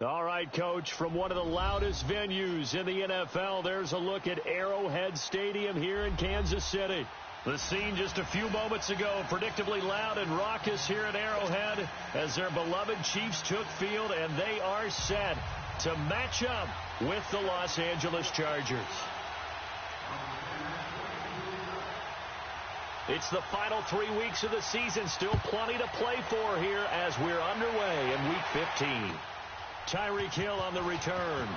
All right, Coach, from one of the loudest venues in the NFL, there's a look at Arrowhead Stadium here in Kansas City. The scene just a few moments ago, predictably loud and raucous here at Arrowhead as their beloved Chiefs took field, and they are set to match up with the Los Angeles Chargers. It's the final 3 weeks of the season, still plenty to play for here as we're underway in Week 15. Tyreek Hill on the return.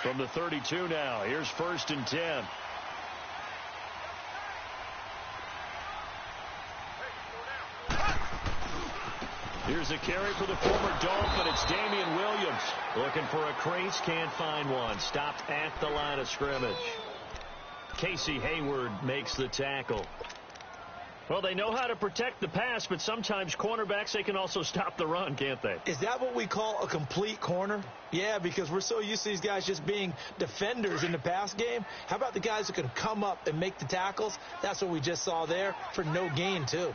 From the 32 now, here's 1st and 10. Here's a carry for the former Dolphin. It's Damian Williams. Looking for a crease, can't find one. Stopped at the line of scrimmage. Casey Hayward makes the tackle. Well, they know how to protect the pass, but sometimes cornerbacks, they can also stop the run, can't they? Is that what we call a complete corner? Yeah, because we're so used to these guys just being defenders in the pass game. How about the guys who can come up and make the tackles? That's what we just saw there for no gain, too.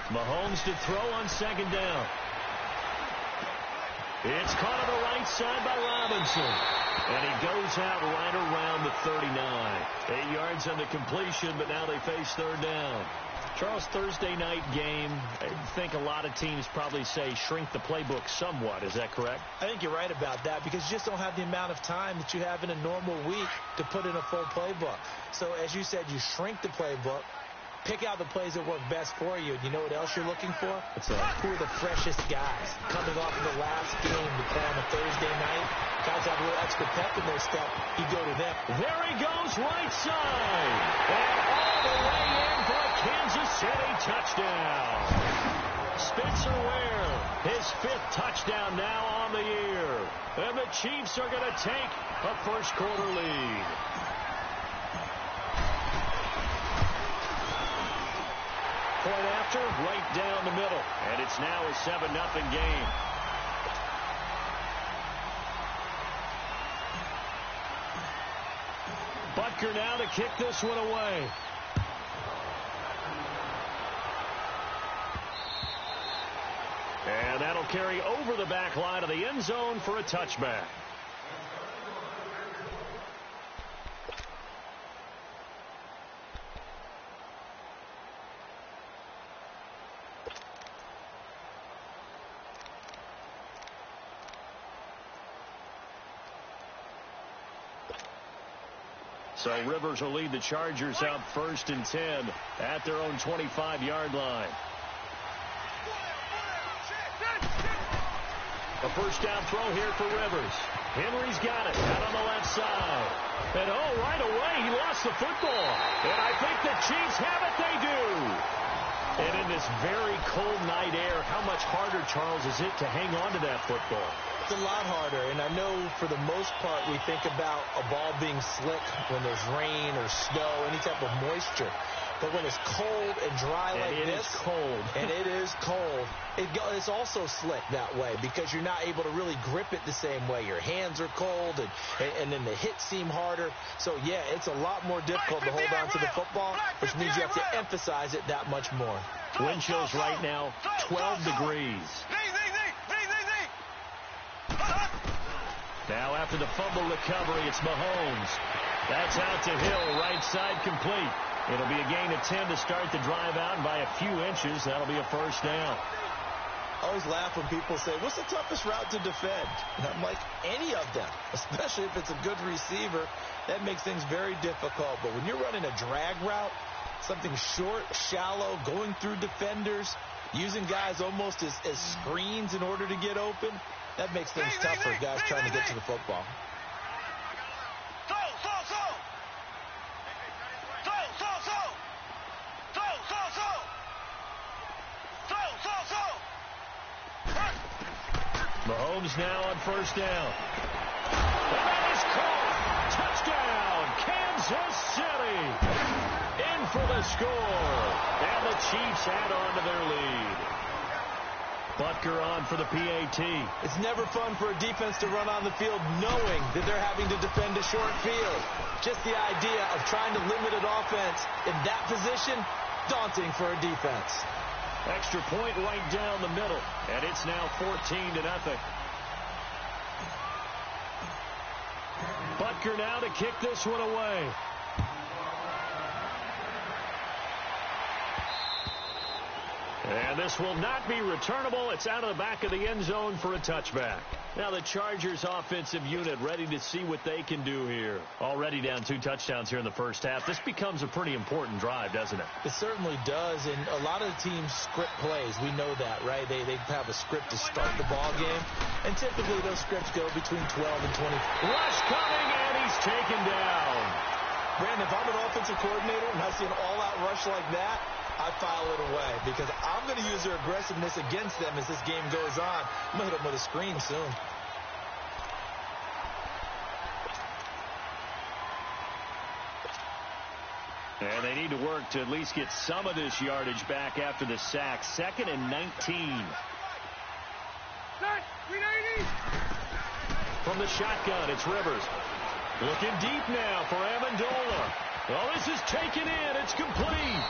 Mahomes to throw on 2nd down. It's caught on the right side by Robinson. And he goes out right around the 39. 8 yards on the completion, but now they face 3rd down. Charles, Thursday night game, I think a lot of teams probably say shrink the playbook somewhat. Is that correct? I think you're right about that because you just don't have the amount of time that you have in a normal week to put in a full playbook. So as you said, you shrink the playbook. Pick out the plays that work best for you. And you know what else you're looking for? Who are the freshest guys? Coming off of the last game to play on a Thursday night. Guys have a little extra pep in their step. You go to them. There he goes, right side. And all the way in for a Kansas City touchdown. Spencer Ware, his 5th touchdown now on the year. And the Chiefs are going to take a first quarter lead. Point after, right down the middle. And it's now a 7-0 game. Butker now to kick this one away. And that'll carry over the back line of the end zone for a touchback. So Rivers will lead the Chargers out 1st and 10 at their own 25-yard line. A first down throw here for Rivers. Henry's got it out on the left side. And right away he lost the football. And I think the Chiefs have it. They do. And in this very cold night air, how much harder, Charles, is it to hang on to that football? It's a lot harder, and I know for the most part we think about a ball being slick when there's rain or snow, any type of moisture. But when it's cold and dry like this, and it is cold, it's also slick that way because you're not able to really grip it the same way. Your hands are cold, and then the hits seem harder. So, yeah, it's a lot more difficult to hold on to the football, which means you have to emphasize it that much more. Wind chills right now, 12 degrees. Now after the fumble recovery, it's Mahomes. That's out to Hill, right side complete. It'll be a gain of 10 to start the drive out, and by a few inches, that'll be a first down. I always laugh when people say, what's the toughest route to defend? And I'm like, any of them, especially if it's a good receiver. That makes things very difficult. But when you're running a drag route, something short, shallow, going through defenders, using guys almost as screens in order to get open, that makes things tough for guys trying to get to the football. Mahomes now on first down. And that is caught. Touchdown, Kansas City. In for the score. And the Chiefs add on to their lead. Butker on for the PAT. It's never fun for a defense to run on the field knowing that they're having to defend a short field. Just the idea of trying to limit an offense in that position, daunting for a defense. Extra point right down the middle, and it's now 14-0. Butker now to kick this one away. And this will not be returnable. It's out of the back of the end zone for a touchback. Now the Chargers offensive unit ready to see what they can do here. Already down 2 touchdowns here in the first half. This becomes a pretty important drive, doesn't it? It certainly does, and a lot of the teams script plays. We know that, right? They have a script to start the ball game, and typically those scripts go between 12 and 20. Rush coming, and he's taken down. Brandon, if I'm an offensive coordinator and I see an all-out rush like that, I file it away because I'm going to use their aggressiveness against them as this game goes on. I'm going to hit them with a screen soon. And they need to work to at least get some of this yardage back after the sack. 2nd and 19. From the shotgun, it's Rivers. Looking deep now for Amendola. Oh, this is taken in. It's complete.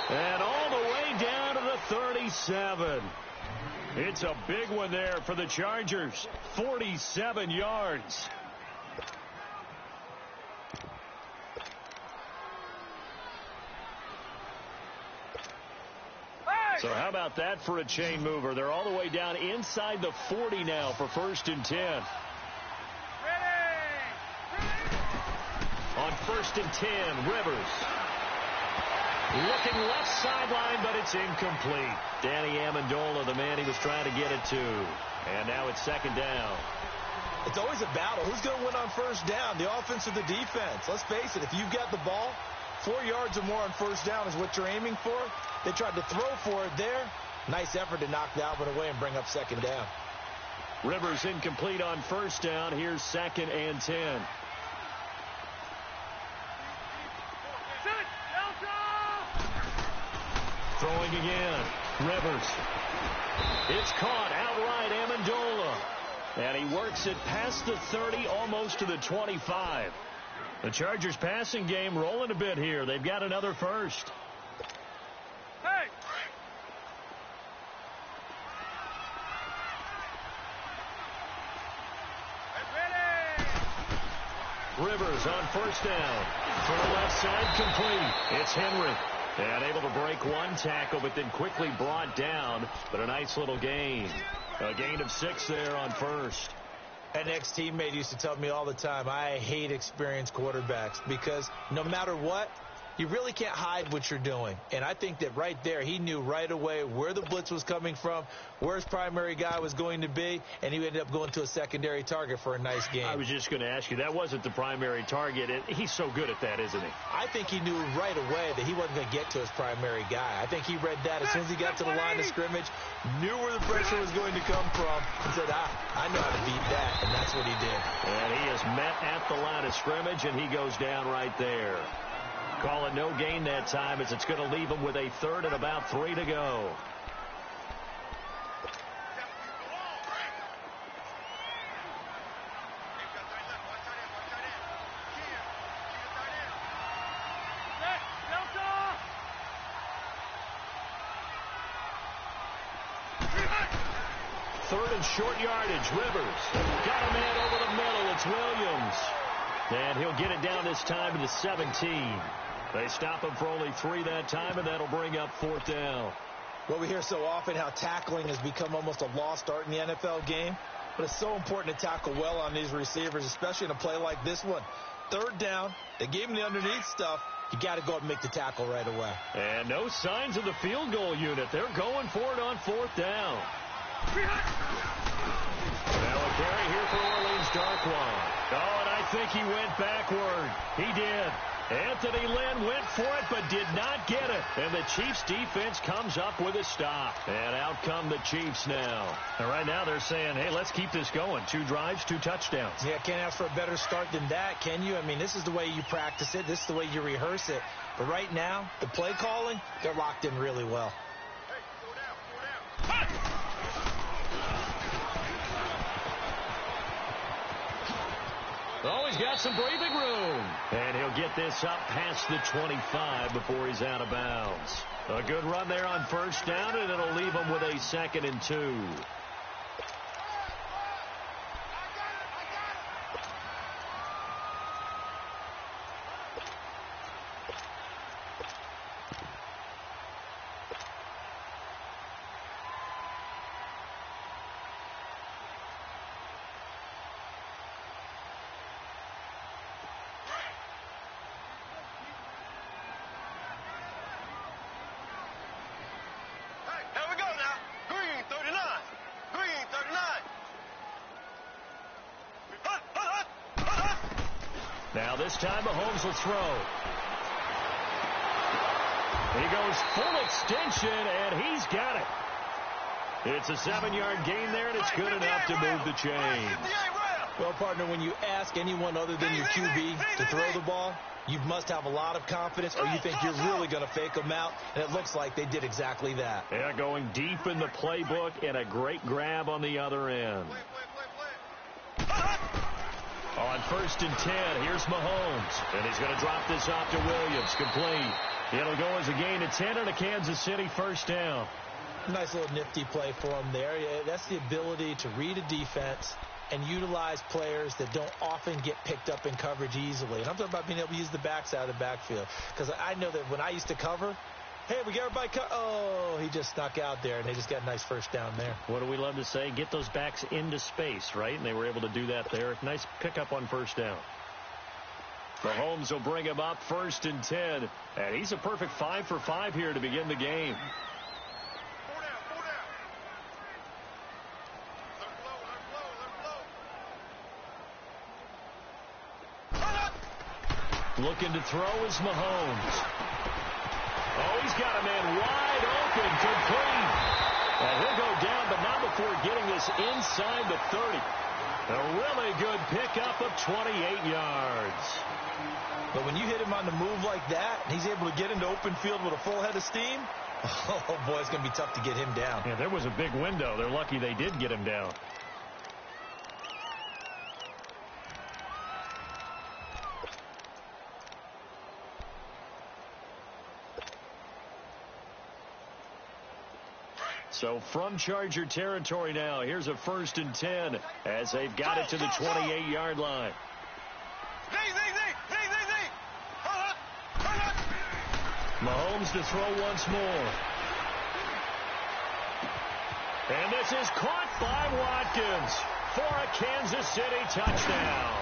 And all the way down to the 37. It's a big one there for the Chargers. 47 yards. So how about that for a chain mover? They're all the way down inside the 40 now for 1st and 10. On 1st and 10, Rivers. Looking left sideline, but it's incomplete. Danny Amendola, the man he was trying to get it to. And now it's 2nd down. It's always a battle. Who's going to win on 1st down, the offense or the defense? Let's face it, if you've got the ball, 4 yards or more on 1st down is what you're aiming for. They tried to throw for it there. Nice effort to knock that one away and bring up 2nd down. Rivers incomplete on 1st down. Here's 2nd and 10. Throwing again. Rivers. It's caught outright. Amendola. And he works it past the 30, almost to the 25. The Chargers passing game rolling a bit here. They've got another first. Hey! Rivers on 1st down. From the left side, complete. It's Henry. And able to break one tackle, but then quickly brought down. But a nice little gain. A gain of 6 there on 1st. An ex-teammate used to tell me all the time, I hate experienced quarterbacks because no matter what, you really can't hide what you're doing. And I think that right there, he knew right away where the blitz was coming from, where his primary guy was going to be, and he ended up going to a secondary target for a nice game. I was just going to ask you, that wasn't the primary target. He's so good at that, isn't he? I think he knew right away that he wasn't going to get to his primary guy. I think he read that as soon as he got to the line of scrimmage, knew where the pressure was going to come from, and said, I know how to beat that, and that's what he did. And he is met at the line of scrimmage, and he goes down right there. Call it no gain that time as it's going to leave him with a 3rd and about 3 to go. Third and short yardage. Rivers got a man over the middle. It's Williams. And he'll get it down this time to the 17. They stop him for only 3 that time, and that'll bring up 4th down. Well, we hear so often how tackling has become almost a lost art in the NFL game. But it's so important to tackle well on these receivers, especially in a play like this one. 3rd down, they gave him the underneath stuff. You got to go up and make the tackle right away. And no signs of the field goal unit. They're going for it on 4th down. Now a carry here for Orleans Darkwa. Oh, and I think he went backward. He did. Anthony Lynn went for it but did not get it. And the Chiefs defense comes up with a stop. And out come the Chiefs now. And right now they're saying, hey, let's keep this going. 2 drives, 2 touchdowns. Yeah, can't ask for a better start than that, can you? I mean, this is the way you practice it. This is the way you rehearse it. But right now, the play calling, they're locked in really well. Oh, he's got some breathing room. And he'll get this up past the 25 before he's out of bounds. A good run there on first down, and it'll leave him with a 2nd and 2. Now this time Mahomes will throw. He goes full extension, and he's got it. It's a 7-yard gain there, and it's good enough to move the chains. Well, partner, when you ask anyone other than your QB to throw the ball, you must have a lot of confidence, or you think you're really going to fake them out, and it looks like they did exactly that. Yeah, going deep in the playbook, and a great grab on the other end. On 1st and 10, here's Mahomes. And he's going to drop this off to Williams. Complete. It'll go as a gain of 10 and a Kansas City first down. Nice little nifty play for him there. Yeah, that's the ability to read a defense and utilize players that don't often get picked up in coverage easily. And I'm talking about being able to use the backside of the backfield. Because I know that when I used to cover, hey, we got everybody oh, he just snuck out there, and they just got a nice first down there. What do we love to say? Get those backs into space, right? And they were able to do that there. Nice pickup on first down. Mahomes will bring him up 1st and 10. And he's a perfect 5 for 5 here to begin the game. Looking to throw is Mahomes. Oh, he's got a man wide open, complete. And he'll go down, but not before getting this inside the 30. A really good pickup of 28 yards. But when you hit him on the move like that, and he's able to get into open field with a full head of steam, oh, boy, it's going to be tough to get him down. Yeah, there was a big window. They're lucky they did get him down. So from Charger territory now, here's a 1st and 10 as they've got it to the 28-yard line. Mahomes to throw once more. And this is caught by Watkins for a Kansas City touchdown.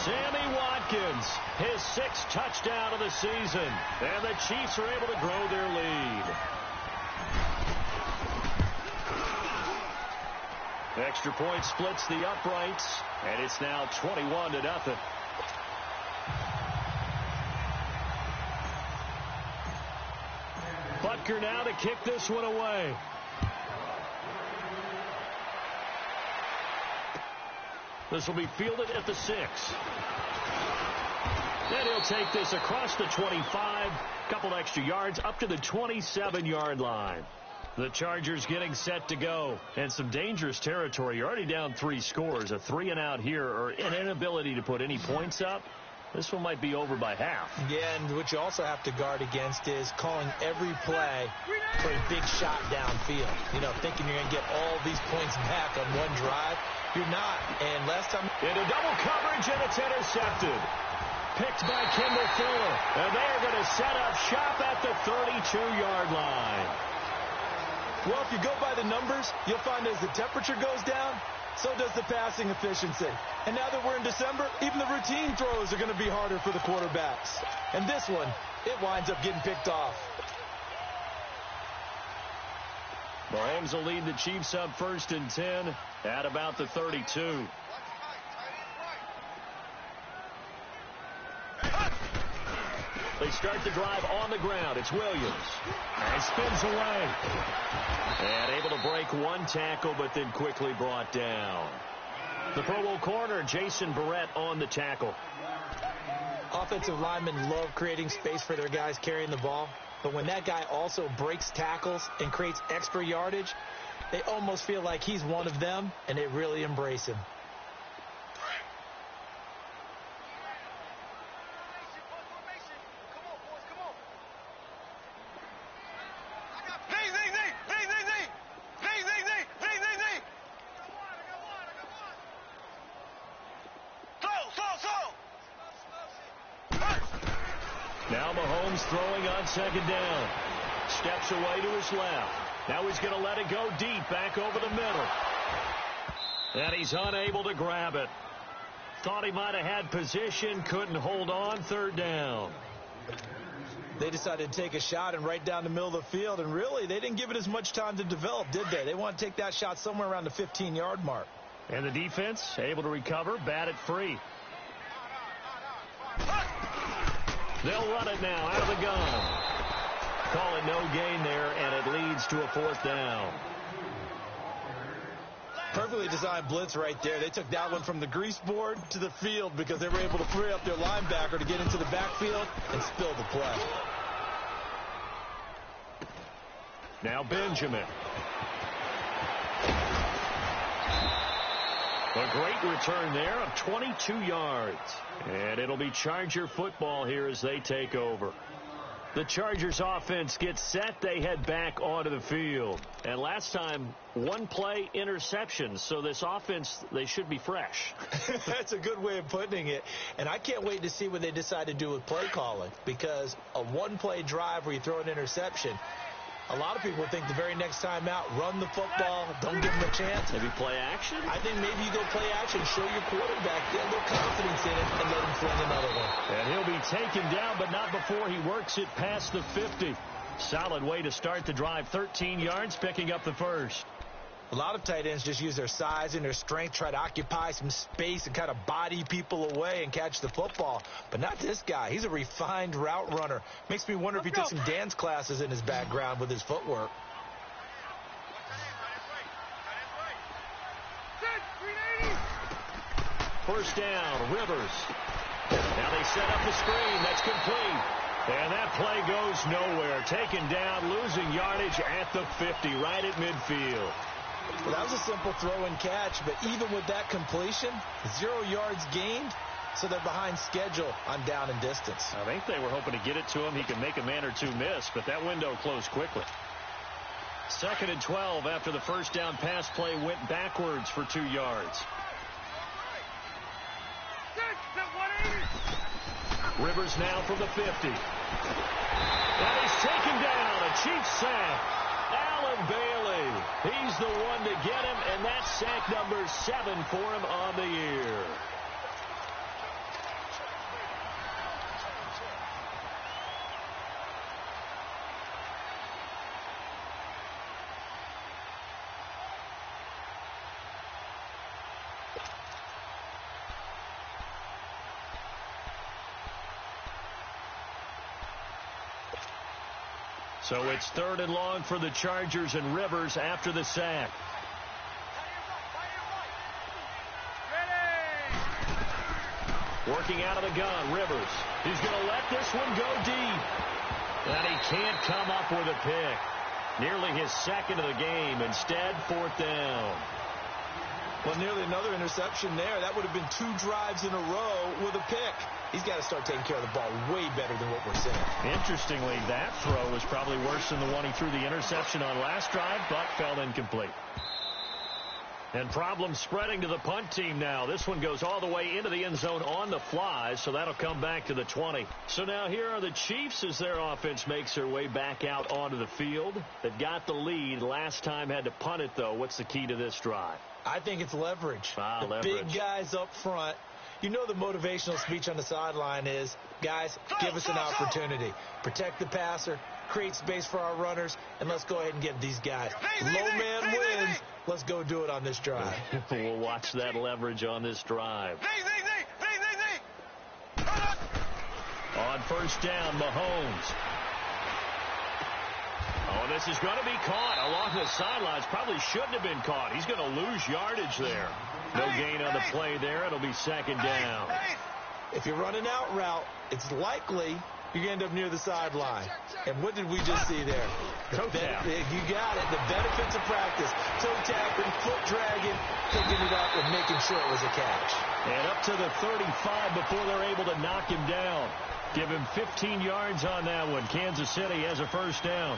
Sammy Watkins, his 6th touchdown of the season. And the Chiefs are able to grow their lead. Extra point splits the uprights, and it's now 21-0. Butker now to kick this one away. This will be fielded at the 6. Then he'll take this across the 25, couple extra yards up to the 27-yard line. The Chargers getting set to go. And some dangerous territory. You're already down 3 scores. A 3-and-out here, or an inability to put any points up. This one might be over by half. Yeah, and what you also have to guard against is calling every play for a big shot downfield. You know, thinking you're going to get all these points back on one drive. You're not. And last time... Into double coverage, and it's intercepted. Picked by Kendall Fuller. And they are going to set up shop at the 32-yard line. Well, if you go by the numbers, you'll find as the temperature goes down, so does the passing efficiency. And now that we're in December, even the routine throws are going to be harder for the quarterbacks. And this one, it winds up getting picked off. Mahomes will lead the Chiefs up 1st and 10 at about the 32. They start the drive on the ground. It's Williams. And spins away. And able to break one tackle, but then quickly brought down. The Pro Bowl corner, Jason Barrett, on the tackle. Offensive linemen love creating space for their guys carrying the ball. But when that guy also breaks tackles and creates extra yardage, they almost feel like he's one of them, and they really embrace him. Now Mahomes throwing on second down. Steps away to his left. Now he's going to let it go deep back over the middle. And he's unable to grab it. Thought he might have had position. Couldn't hold on. Third down. They decided to take a shot and right down the middle of the field. And really, they didn't give it as much time to develop, did they? They want to take that shot somewhere around the 15-yard mark. And the defense able to recover. Bat it free. They'll run it now out of the gun. Call it no gain there, and it leads to a fourth down. Perfectly designed blitz right there. They took that one from the grease board to the field because they were able to free up their linebacker to get into the backfield and spill the play. Now Benjamin. A great return there of 22 yards. And it'll be Charger football here as they take over. The Chargers offense gets set. They head back onto the field. And last time, one play interceptions. So this offense, they should be fresh. That's a good way of putting it. And I can't wait to see what they decide to do with play calling. Because a one-play drive where you throw an interception, a lot of people think the very next time out, run the football, don't give them a chance. Maybe play action? I think maybe you go play action, show your quarterback, get a little confidence in it, and let him fling another one. And he'll be taken down, but not before he works it past the 50. Solid way to start the drive. 13 yards, picking up the first. A lot of tight ends just use their size and their strength, try to occupy some space and kind of body people away and catch the football. But not this guy. He's a refined route runner. Makes me wonder if he took some dance classes in his background with his footwork. First down, Rivers. Now they set up the screen. That's complete. And that play goes nowhere. Taken down, losing yardage at the 50, right at midfield. Well, that was a simple throw and catch, but even with that completion, 0 yards gained, so they're behind schedule on down and distance. I think they were hoping to get it to him. He could make a man or two miss, but that window closed quickly. 2nd and 12 after the first down pass play went backwards for 2 yards. Rivers now from the 50. And he's taken down. A Chiefs sack. Alan Bailey. He's the one to get him, and that's sack number 7 for him on the year. So it's 3rd and long for the Chargers, and Rivers after the sack. Working out of the gun, Rivers. He's going to let this one go deep. And he can't come up with a pick. Nearly his second of the game. Instead, 4th down. Well, nearly another interception there. That would have been 2 drives in a row with a pick. He's got to start taking care of the ball way better than what we're seeing. Interestingly, that throw was probably worse than the one he threw the interception on last drive, but fell incomplete. And problems spreading to the punt team now. This one goes all the way into the end zone on the fly, so that'll come back to the 20. So now here are the Chiefs as their offense makes their way back out onto the field. They've got the lead. Last time had to punt it, though. What's the key to this drive? I think it's leverage. Leverage. Big guys up front. You know the motivational speech on the sideline is, guys, give us an opportunity. Protect the passer, create space for our runners, and let's go ahead and get these guys. Low man wins. Let's go do it on this drive. We'll watch that leverage on this drive. On first down, Mahomes. Oh, this is going to be caught along the sidelines. Probably shouldn't have been caught. He's going to lose yardage there. No gain on the play there. It'll be second down. If you're running out route, it's likely you're going to end up near the sideline. And what did we just see there? Toe tap. You got it. The benefits of practice. Toe tapping, foot dragging, picking it up and making sure it was a catch. And up to the 35 before they're able to knock him down. Give him 15 yards on that one. Kansas City has a first down.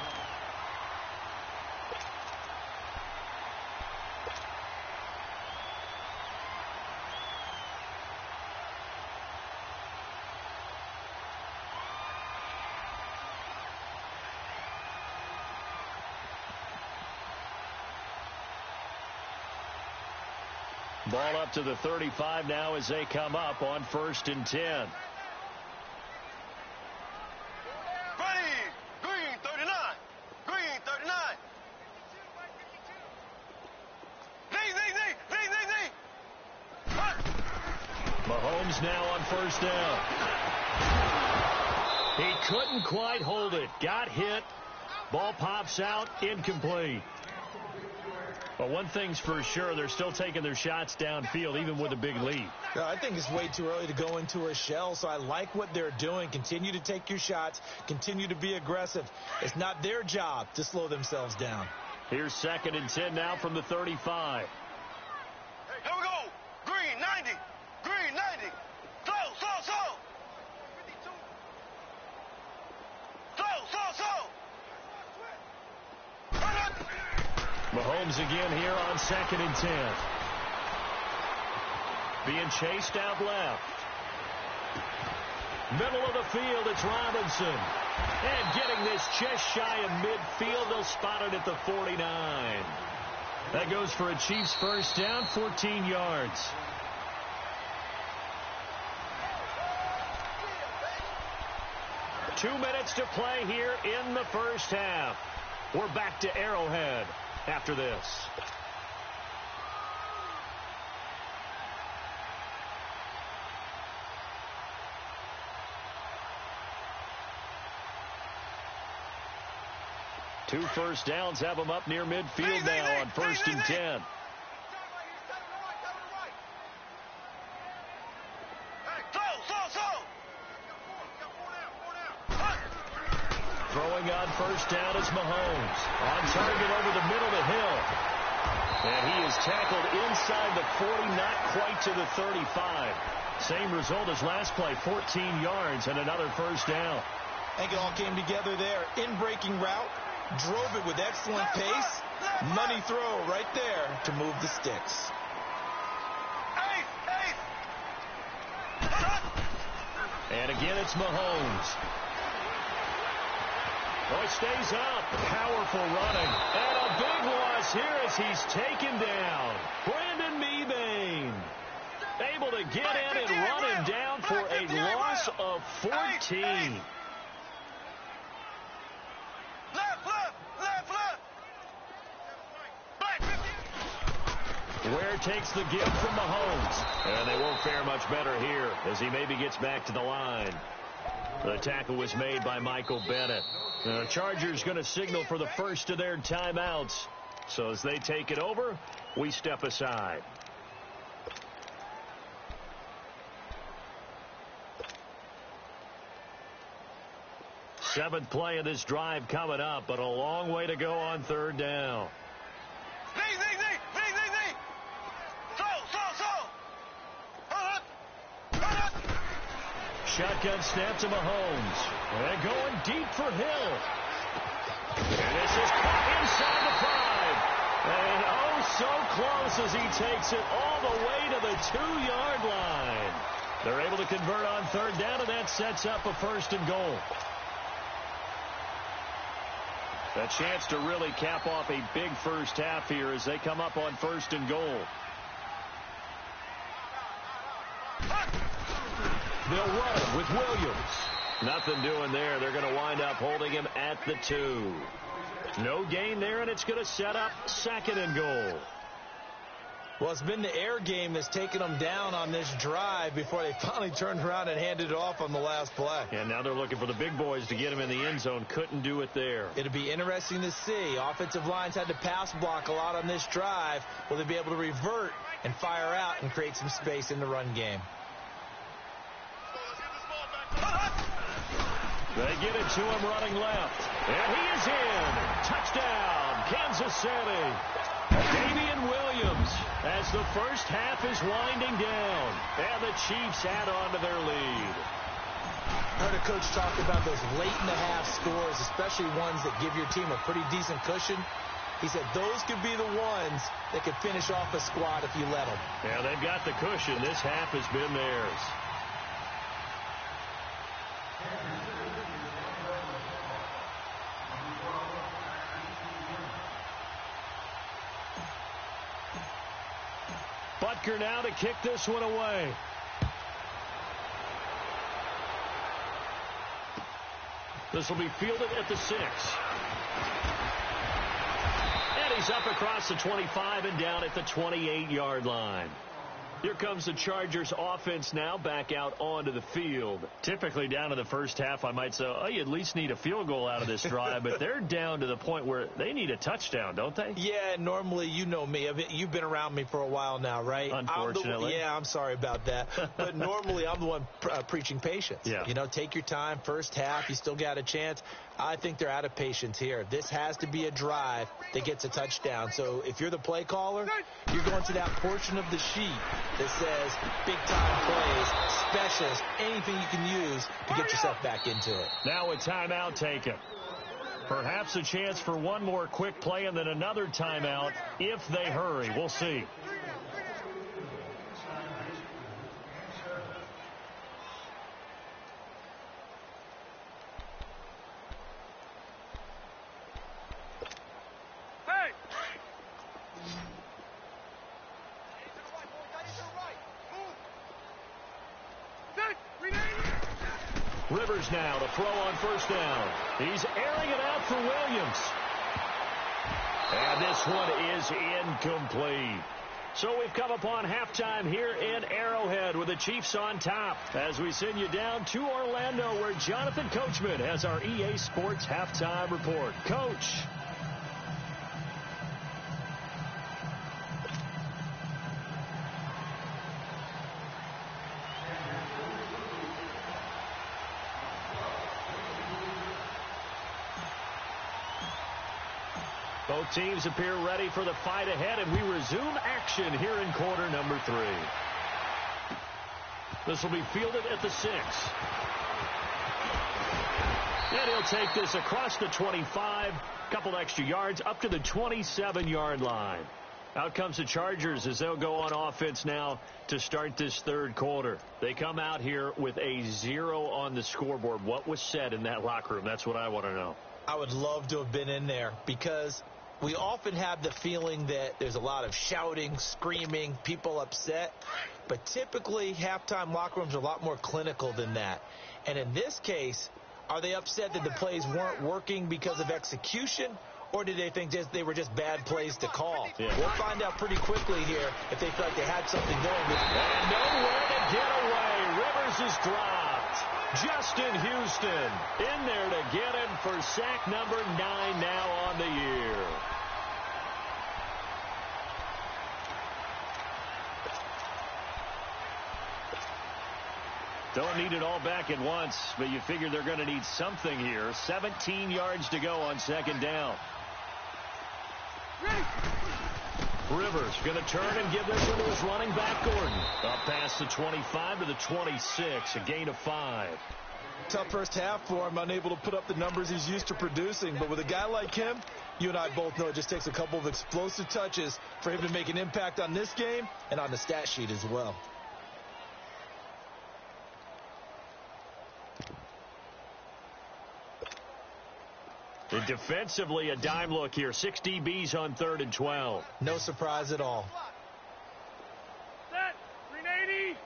Ball up to the 35 now as they come up on 1st and 10. Green 39. Green 39. Mahomes now on first down. He couldn't quite hold it. Got hit. Ball pops out. Incomplete. But one thing's for sure, they're still taking their shots downfield, even with a big lead. No, I think it's way too early to go into a shell, so I like what they're doing. Continue to take your shots. Continue to be aggressive. It's not their job to slow themselves down. Here's 2nd and 10 now from the 35. Here we go. Green 90. Green 90. Slow. Mahomes again here on 2nd and 10. Being chased out left. Middle of the field, it's Robinson. And getting this just shy of midfield, they'll spot it at the 49. That goes for a Chiefs first down, 14 yards. Two minutes to play here in the first half. We're back to Arrowhead after this. Two first downs have them up near midfield now on 1st and 10. Throwing on first down is Mahomes. On target over the middle to Hill. And he is tackled inside the 40, not quite to the 35. Same result as last play, 14 yards and another first down. I think it all came together there. In-breaking route, drove it with excellent pace. Money throw right there to move the sticks. And again, it's Mahomes. Oh, he stays up. Powerful running. And a big loss here as he's taken down. Brandon Mebane able to get in and run him down for a loss of 14. Ware takes the give from Mahomes. And they won't fare much better here as he maybe gets back to the line. The tackle was made by Michael Bennett. The Chargers going to signal for the first of their timeouts. So as they take it over, we step aside. Seventh play of this drive coming up, but a long way to go on 3rd down. Shotgun snap to Mahomes. And going deep for Hill. And this is caught inside the 5. And oh, so close as he takes it all the way to the 2-yard line. They're able to convert on 3rd down, and that sets up a 1st and goal. A chance to really cap off a big first half here as they come up on 1st and goal. They'll run it with Williams. Nothing doing there. They're going to wind up holding him at the 2. No gain there, and it's going to set up 2nd and goal. Well, it's been the air game that's taken them down on this drive before they finally turned around and handed it off on the last play. And now they're looking for the big boys to get them in the end zone. Couldn't do it there. It'll be interesting to see. Offensive lines had to pass block a lot on this drive. Will they be able to revert and fire out and create some space in the run game? They get it to him running left. And he is in. Touchdown, Kansas City. Damian Williams as the first half is winding down. And the Chiefs add on to their lead. I heard a coach talk about those late-in-the-half scores, especially ones that give your team a pretty decent cushion. He said those could be the ones that could finish off a squad if you let them. Yeah, they've got the cushion. This half has been theirs. Butker now to kick this one away. This will be fielded at the 6. And he's up across the 25 and down at the 28-yard line. Here comes the Chargers offense now back out onto the field. Typically down to the first half, I might say, oh, you at least need a field goal out of this drive, but they're down to the point where they need a touchdown, don't they? Yeah, normally, you know me. You've been around me for a while now, right? Unfortunately. I'm sorry about that. But normally, I'm the one preaching patience. Yeah. You know, take your time. First half, you still got a chance. I think they're out of patience here. This has to be a drive that gets a touchdown. So if you're the play caller, you're going to that portion of the sheet that says big-time plays, specials, anything you can use to get yourself back into it. Now a timeout taken. Perhaps a chance for one more quick play and then another timeout if they hurry. We'll see. Rivers now to throw on first down. He's airing it out for Williams. And this one is incomplete. So we've come upon halftime here in Arrowhead with the Chiefs on top as we send you down to Orlando where Jonathan Coachman has our EA Sports halftime report. Coach. Both teams appear ready for the fight ahead, and we resume action here in quarter number 3. This will be fielded at the 6. And he'll take this across the 25, couple extra yards, up to the 27-yard line. Out comes the Chargers as they'll go on offense now to start this third quarter. They come out here with a 0 on the scoreboard. What was said in that locker room? That's what I want to know. I would love to have been in there because we often have the feeling that there's a lot of shouting, screaming, people upset. But typically, halftime locker rooms are a lot more clinical than that. And in this case, are they upset that the plays weren't working because of execution? Or did they think they were just bad plays to call? Yeah. We'll find out pretty quickly here if they feel like they had something going. And nowhere to get away. Rivers is dropped. Justin Houston in there to get him for sack number 9 now on the year. Don't need it all back at once, but you figure they're going to need something here. 17 yards to go on second down. Rivers going to turn and give this one to his running back, Gordon. Up past the 25 to the 26, a gain of 5. Tough first half for him, unable to put up the numbers he's used to producing. But with a guy like him, you and I both know it just takes a couple of explosive touches for him to make an impact on this game and on the stat sheet as well. And defensively, a dime look here. 6 DBs on 3rd and 12. No surprise at all. Set. 380.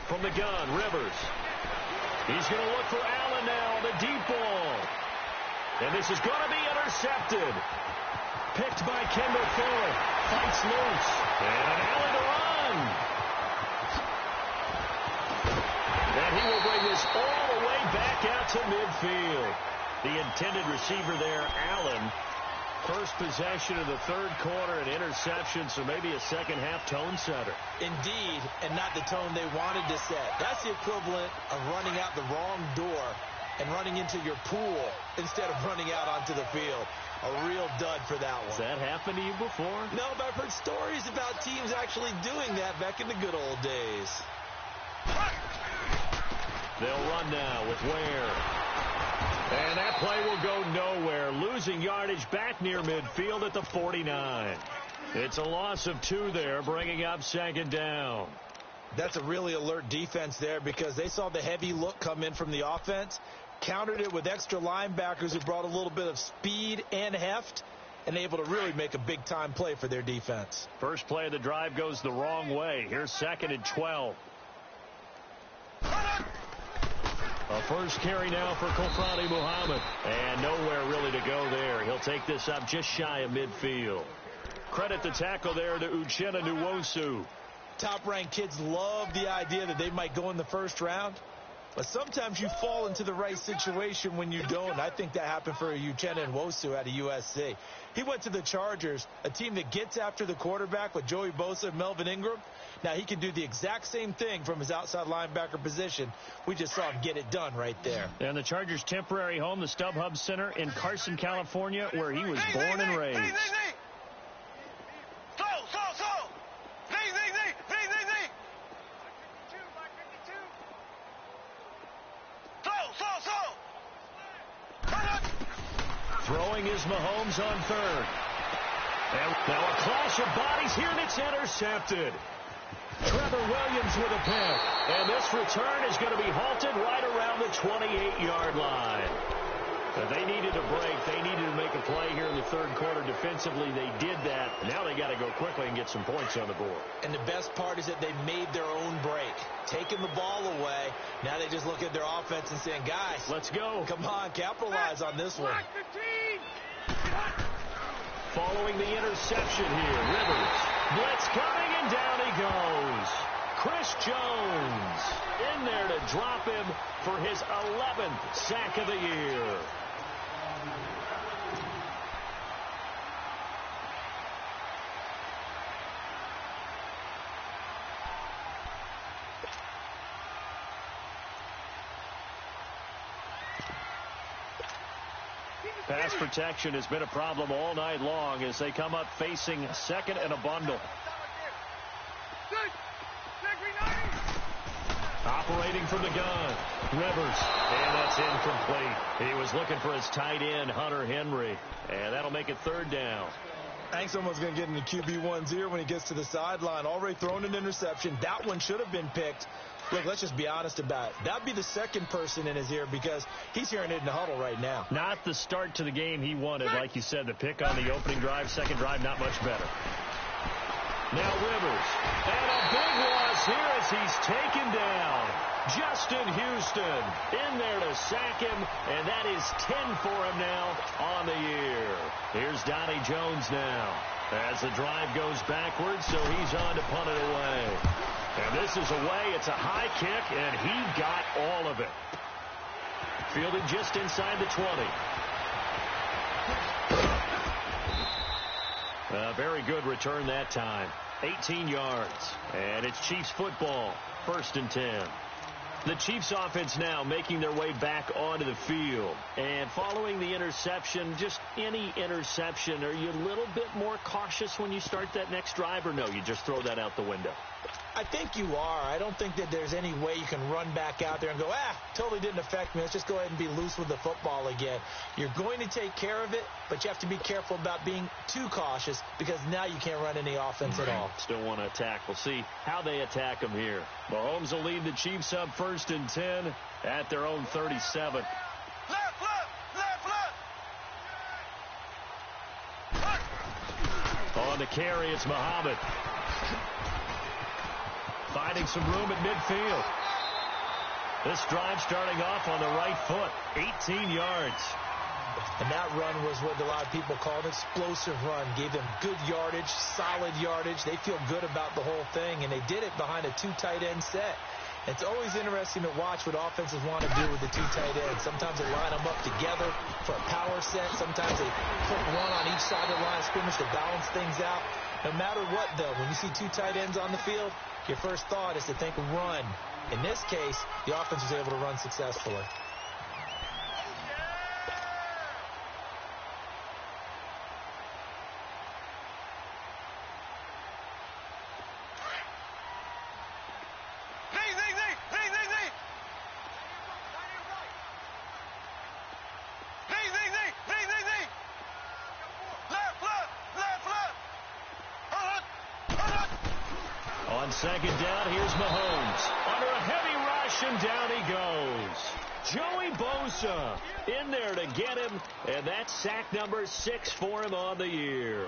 From the gun, Rivers. He's going to look for Allen now, the deep ball. And this is going to be intercepted. picked by Kendall Fuller. Fights loose. And an alley to run. And he will bring this all the way back out to midfield. The intended receiver there, Allen. First possession of the third quarter, an interception, so maybe a second-half tone setter. Indeed, and not the tone they wanted to set. That's the equivalent of running out the wrong door and running into your pool instead of running out onto the field. A real dud for that one. Has that happened to you before? No, but I've heard stories about teams actually doing that back in the good old days. They'll run now with Ware. And that play will go nowhere. Losing yardage back near midfield at the 49. It's a loss of 2 there, bringing up second down. That's a really alert defense there because they saw the heavy look come in from the offense, countered it with extra linebackers who brought a little bit of speed and heft, and able to really make a big-time play for their defense. First play of the drive goes the wrong way. Here's 2nd and 12. A first carry now for Kofrani Muhammad. And nowhere really to go there. He'll take this up just shy of midfield. Credit the tackle there to Uchenna Nwosu. Top-ranked kids love the idea that they might go in the first round. But sometimes you fall into the right situation when you don't. I think that happened for Uchenna Nwosu out of USC. He went to the Chargers, a team that gets after the quarterback with Joey Bosa and Melvin Ingram. Now, he can do the exact same thing from his outside linebacker position. We just saw him get it done right there. And the Chargers' temporary home, the StubHub Center in Carson, California, where he was born and raised. Throwing is Mahomes on third. And now a clash of bodies here, and it's intercepted. Trevor Williams with a pick. And this return is going to be halted right around the 28-yard line. They needed a break. They needed to make a play here in the third quarter. Defensively, they did that. Now they got to go quickly and get some points on the board. And the best part is that they made their own break. Taking the ball away. Now they just look at their offense and saying, guys, let's go. Come on, capitalize on this one. Following the interception here, Rivers. Blitz coming, and down he goes. Chris Jones in there to drop him for his 11th sack of the year. Pass protection has been a problem all night long as they come up facing second and a bundle. Operating from the gun, Rivers, and that's incomplete. He was looking for his tight end, Hunter Henry, and that'll make it third down. I think someone's going to get into QB1-0 when he gets to the sideline. Already thrown an interception. That one should have been picked. Look, let's just be honest about it. That would be the second person in his ear because he's hearing it in the huddle right now. Not the start to the game he wanted. Like you said, the pick on the opening drive, second drive, not much better. Now Rivers. And a big loss here as he's taken down. Justin Houston in there to sack him, and that is 10 for him now on the year. Here's Donnie Jones now as the drive goes backwards, so he's on to punt it away. And this is away. It's a high kick, and he got all of it. Fielded just inside the 20. A very good return that time. 18 yards. And it's Chiefs football. 1st and 10. The Chiefs offense now making their way back onto the field. And following the interception, just any interception, are you a little bit more cautious when you start that next drive, or no, you just throw that out the window? I think you are. I don't think that there's any way you can run back out there and go, totally didn't affect me. Let's just go ahead and be loose with the football again. You're going to take care of it, but you have to be careful about being too cautious because now you can't run any offense at all. Still want to attack. We'll see how they attack them here. Mahomes will lead the Chiefs up 1st and 10 at their own 37. On the carry, it's Muhammad. Finding some room at midfield. This drive starting off on the right foot. 18 yards. And that run was what a lot of people call an explosive run. Gave them good yardage, solid yardage. They feel good about the whole thing, and they did it behind a 2 tight end set. It's always interesting to watch what offenses want to do with the 2 tight ends. Sometimes they line them up together for a power set. Sometimes they put one on each side of the line of scrimmage to balance things out. No matter what, though, when you see 2 tight ends on the field, your first thought is to think run. In this case, the offense was able to run successfully. On second down, here's Mahomes. Under a heavy rush, and down he goes. Joey Bosa in there to get him, and that's sack number 6 for him on the year.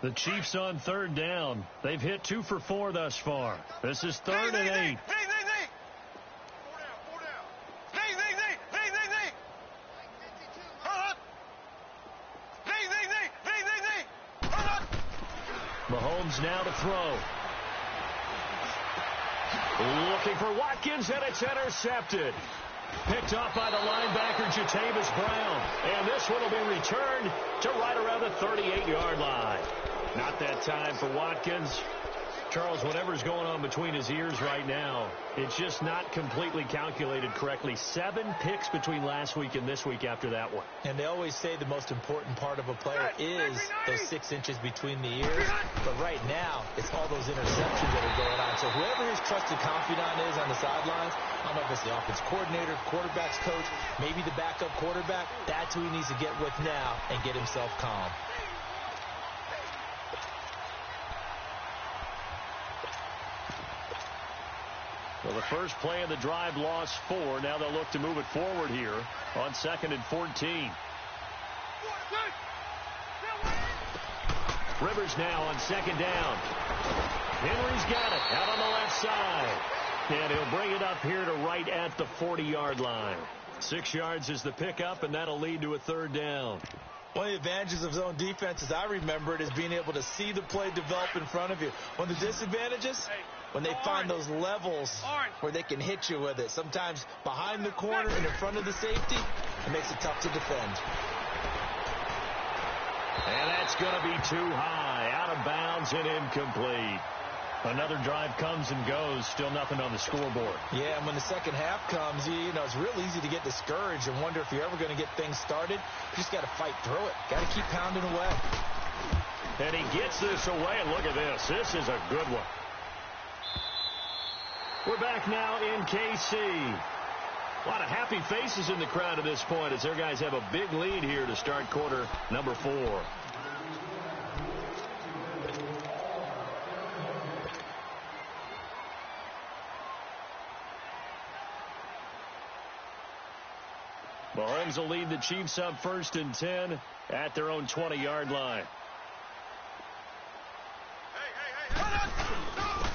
The Chiefs on third down. They've hit 2 for 4 thus far. This is 3rd and 8. Mahomes now to throw. Looking for Watkins, and it's intercepted. Picked off by the linebacker, Jatavis Brown. And this one will be returned to right around the 38-yard line. Not that time for Watkins. Charles, whatever's going on between his ears right now, it's just not completely calculated correctly. 7 picks between last week and this week after that one. And they always say the most important part of a player is those 6 inches between the ears. But right now, it's all those interceptions that are going on. So whoever his trusted confidant is on the sidelines, I don't know if it's the offense coordinator, quarterback's coach, maybe the backup quarterback, that's who he needs to get with now and get himself calm. Well, the first play of the drive lost 4. Now they'll look to move it forward here on 2nd and 14. Rivers now on 2nd down. Henry's got it out on the left side. And he'll bring it up here to right at the 40-yard line. 6 yards is the pickup, and that'll lead to a 3rd down. One of the advantages of zone defense, as I remember it, is being able to see the play develop in front of you. One of the disadvantages, when they find those levels where they can hit you with it. Sometimes behind the corner and in front of the safety, it makes it tough to defend. And that's going to be too high, out of bounds and incomplete. Another drive comes and goes, still nothing on the scoreboard. Yeah, and when the second half comes, you know, it's real easy to get discouraged and wonder if you're ever going to get things started. You just got to fight through it. Got to keep pounding away. And he gets this away, and look at this. This is a good one. We're back now in KC. A lot of happy faces in the crowd at this point as their guys have a big lead here to start quarter number 4. Mahomes will lead the Chiefs up 1st and 10 at their own 20-yard line.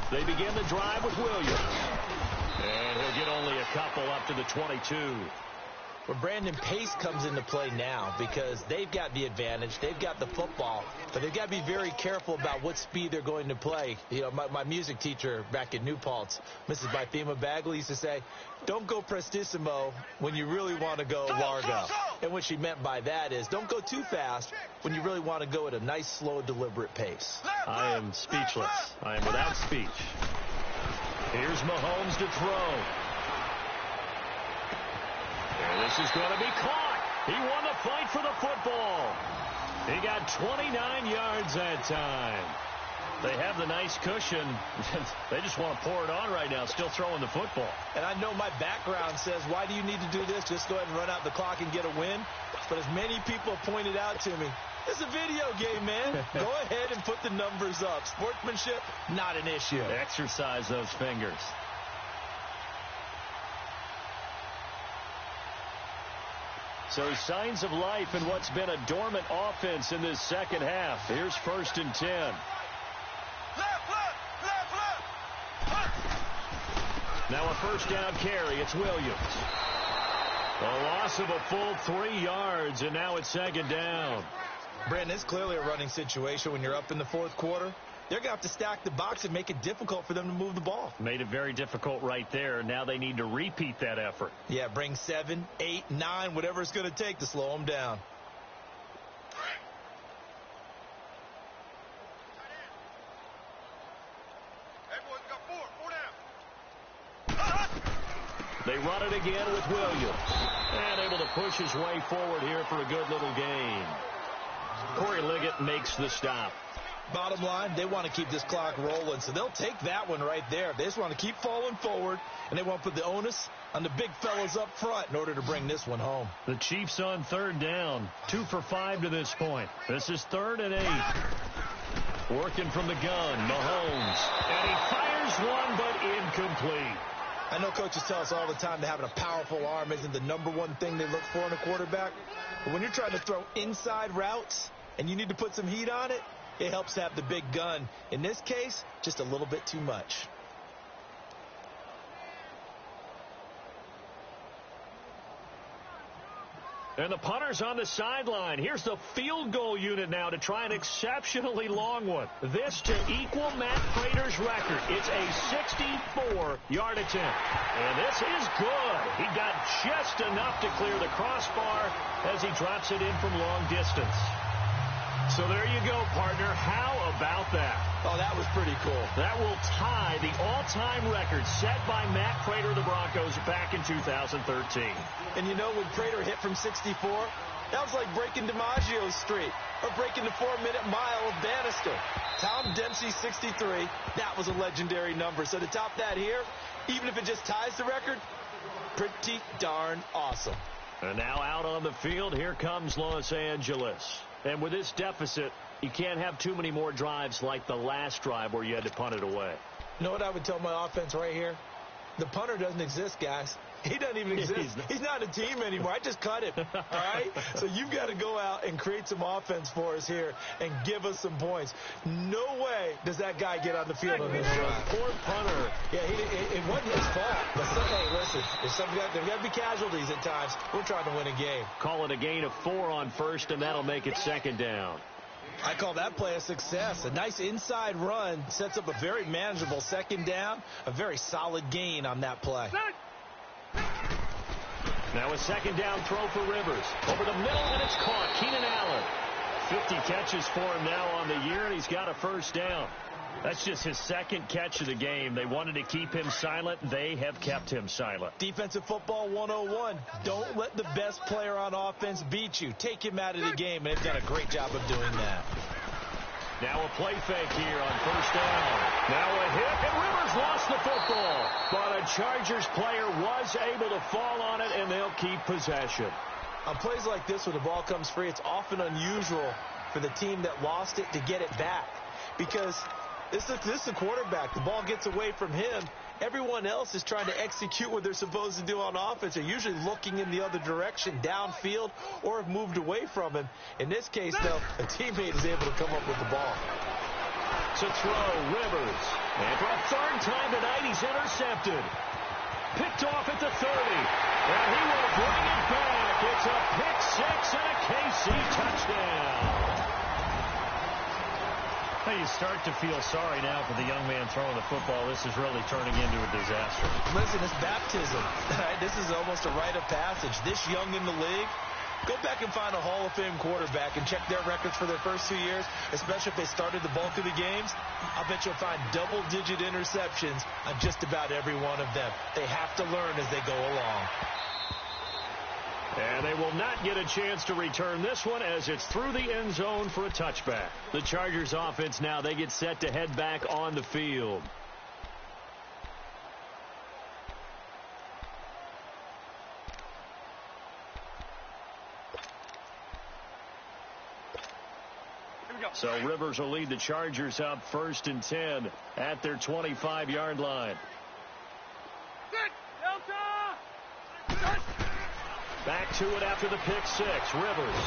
They begin the drive with Williams. And he'll get only a couple up to the 22. Well, Brandon, pace comes into play now because they've got the advantage. They've got the football, but they've got to be very careful about what speed they're going to play. You know, my music teacher back at New Paltz, Mrs. Bythema Bagley, used to say, don't go prestissimo when you really want to go largo. And what she meant by that is don't go too fast when you really want to go at a nice, slow, deliberate pace. I am speechless. I am without speech. Here's Mahomes to throw. And this is going to be caught. He won the fight for the football. He got 29 yards that time. They have the nice cushion. They just want to pour it on right now, still throwing the football. And I know my background says, why do you need to do this? Just go ahead and run out the clock and get a win. But as many people have pointed out to me, it's a video game, man. Go ahead and put the numbers up. Sportsmanship, not an issue. Exercise those fingers. So signs of life in what's been a dormant offense in this second half. Here's 1st and 10. Now a first down carry. It's Williams. A loss of a full 3 yards, and now it's second down. Brandon, it's clearly a running situation when you're up in the fourth quarter. They're going to have to stack the box and make it difficult for them to move the ball. Made it very difficult right there. Now they need to repeat that effort. Yeah, bring 7, 8, 9, whatever it's going to take to slow them down. They run it again with Williams. And able to push his way forward here for a good little gain. Corey Liggett makes the stop. Bottom line, they want to keep this clock rolling, so they'll take that one right there. They just want to keep falling forward, and they want to put the onus on the big fellas up front in order to bring this one home. The Chiefs on third down, 2 for 5 to this point. This is 3rd and 8. Working from the gun, Mahomes. And he fires one, but incomplete. I know coaches tell us all the time that having a powerful arm isn't the #1 thing they look for in a quarterback. But when you're trying to throw inside routes and you need to put some heat on it, it helps to have the big gun. In this case, just a little bit too much. And the punter's on the sideline. Here's the field goal unit now to try an exceptionally long one. This to equal Matt Prater's record. It's a 64-yard attempt. And this is good. He got just enough to clear the crossbar as he drops it in from long distance. So there you go, partner. How about that? Oh, that was pretty cool. That will tie the all-time record set by Matt Prater of the Broncos back in 2013. And you know, when Prater hit from 64, that was like breaking DiMaggio's streak or breaking the 4-minute mile of Bannister. Tom Dempsey, 63. That was a legendary number. So to top that here, even if it just ties the record, pretty darn awesome. And now out on the field, here comes Los Angeles. And with this deficit, you can't have too many more drives like the last drive where you had to punt it away. You know what I would tell my offense right here? The punter doesn't exist, guys. He doesn't even exist. He's not a team anymore. I just cut him, all right? So you've got to go out and create some offense for us here and give us some points. No way does that guy get on the field on this drive. Poor punter. Yeah, it wasn't his fault. But hey, listen, there's got to be casualties at times. We're trying to win a game. Call it a gain of 4 on first, and that'll make it second down. I call that play a success. A nice inside run sets up a very manageable second down, a very solid gain on that play. Now a second down throw for Rivers. Over the middle, and it's caught. Keenan Allen. 50 catches for him now on the year, and he's got a first down. That's just his second catch of the game. They wanted to keep him silent. They have kept him silent. Defensive football 101. Don't let the best player on offense beat you. Take him out of the game, and they've done a great job of doing that. Now a play fake here on first down. Now a hit, and Rivers lost the football. But a Chargers player was able to fall on it, and they'll keep possession. On plays like this where the ball comes free, it's often unusual for the team that lost it to get it back. Because this is the quarterback. The ball gets away from him. Everyone else is trying to execute what they're supposed to do on offense. They're usually looking in the other direction, downfield, or have moved away from him. In this case, though, a teammate is able to come up with the ball. To throw, Rivers. And for a third time tonight, he's intercepted. Picked off at the 30. And he will bring it back. It's a pick six and a KC touchdown. Well, you start to feel sorry now for the young man throwing the football. This is really turning into a disaster. Listen, it's baptism. Right? This is almost a rite of passage. This young in the league, go back and find a Hall of Fame quarterback and check their records for their first 2 years, especially if they started the bulk of the games. I'll bet you'll find double-digit interceptions on just about every one of them. They have to learn as they go along. And they will not get a chance to return this one as it's through the end zone for a touchback. The Chargers offense now, they get set to head back on the field. So Rivers will lead the Chargers up 1st and 10 at their 25-yard line. Back to it after the pick six. Rivers.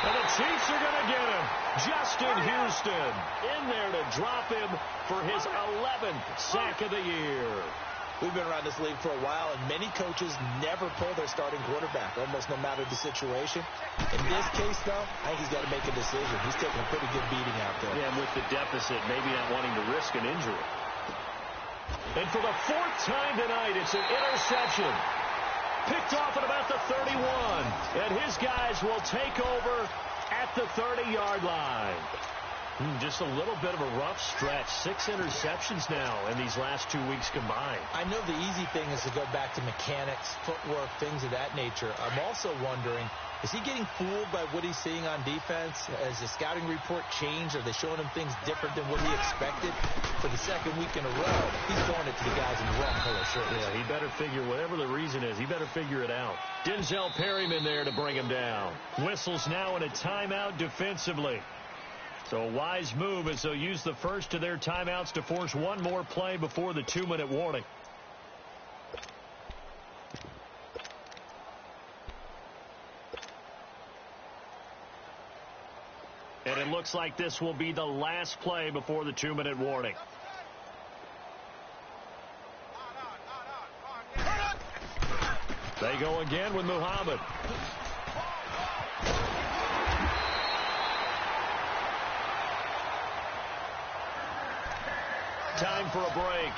And the Chiefs are going to get him. Justin Houston in there to drop him for his 11th sack of the year. We've been around this league for a while, and many coaches never pull their starting quarterback, almost no matter the situation. In this case, though, I think he's got to make a decision. He's taking a pretty good beating out there. Yeah, and with the deficit, maybe not wanting to risk an injury. And for the fourth time tonight, it's an interception. Picked off at about the 31. And his guys will take over at the 30-yard line. Just a little bit of a rough stretch. 6 interceptions now in these last 2 weeks combined. I know the easy thing is to go back to mechanics, footwork, things of that nature. I'm also wondering, is he getting fooled by what he's seeing on defense? Has the scouting report changed? Are they showing him things different than what he expected? For the second week in a row, he's throwing it to the guys in the wrong color shirts. Yeah, he better figure, whatever the reason is, he better figure it out. Denzel Perryman there to bring him down. Whistles now in a timeout defensively. So a wise move as they'll use the first of their timeouts to force one more play before the 2-minute warning. And it looks like this will be the last play before the 2-minute warning. They go again with Muhammad. Time for a break.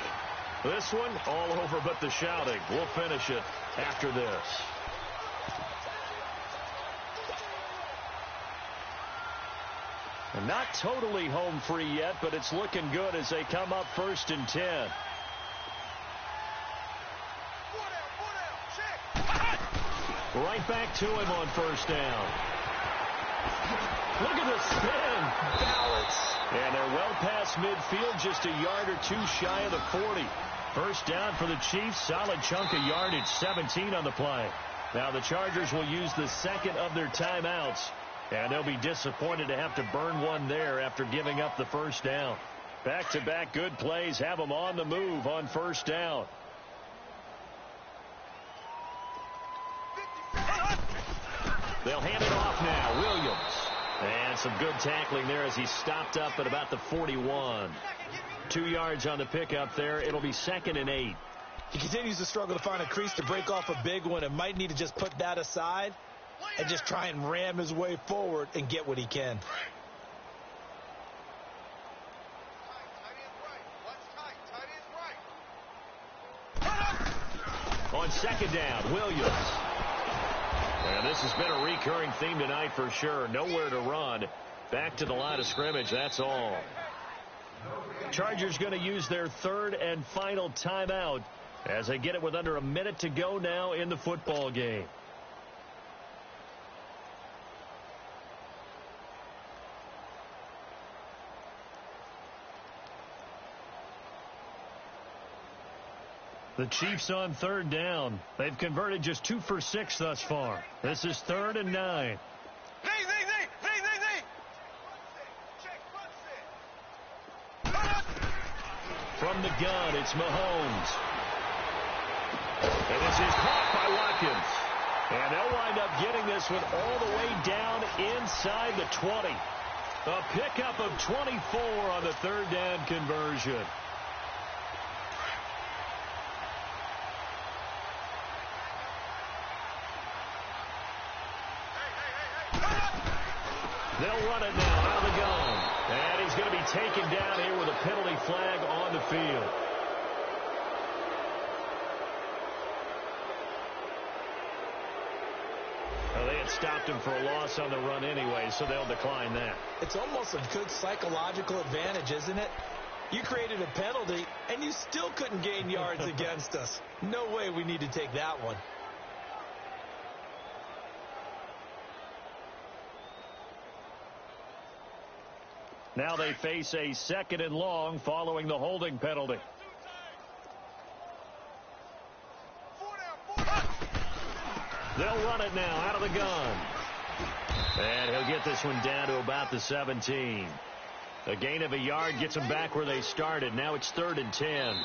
This one all over but the shouting. We'll finish it after this. And not totally home free yet, but it's looking good as they come up 1st and 10. Right back to him on 1st down. Look at the spin. Balance. And they're well past midfield, just a yard or two shy of the 40. 1st down for the Chiefs. Solid chunk of yardage, 17 on the play. Now the Chargers will use the second of their timeouts. And they'll be disappointed to have to burn one there after giving up the 1st down. Back-to-back good plays have them on the move on 1st down. They'll hand it off now. Williams. And some good tackling there as he stopped up at about the 41. 2 yards on the pickup there. It'll be 2nd and 8. He continues to struggle to find a crease to break off a big one and might need to just put that aside and just try and ram his way forward and get what he can. On 2nd down, Williams. And this has been a recurring theme tonight for sure. Nowhere to run. Back to the line of scrimmage, that's all. Chargers going to use their 3rd and final timeout as they get it with under a minute to go now in the football game. The Chiefs on 3rd down. They've converted just 2 for 6 thus far. This is 3rd and 9. From the gun, it's Mahomes. And this is caught by Watkins. And they'll wind up getting this one all the way down inside the 20. A pickup of 24 on the 3rd down conversion. They'll run it now out of the gun. And he's going to be taken down here with a penalty flag on the field. Well, they had stopped him for a loss on the run anyway, so they'll decline that. It's almost a good psychological advantage, isn't it? You created a penalty, and you still couldn't gain yards against us. No way we need to take that one. Now they face a 2nd and long following the holding penalty. They'll run it now out of the gun. And he'll get this one down to about the 17. A gain of a yard gets them back where they started. Now it's 3rd and 10.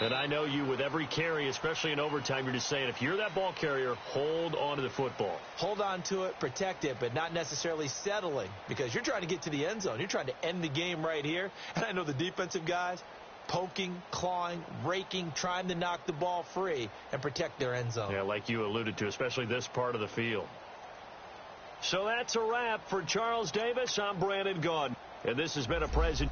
And I know you, with every carry, especially in overtime, you're just saying, if you're that ball carrier, hold on to the football. Hold on to it, protect it, but not necessarily settling, because you're trying to get to the end zone. You're trying to end the game right here. And I know the defensive guys, poking, clawing, raking, trying to knock the ball free and protect their end zone. Yeah, like you alluded to, especially this part of the field. So that's a wrap for Charles Davis. I'm Brandon Gaudin, and this has been a present.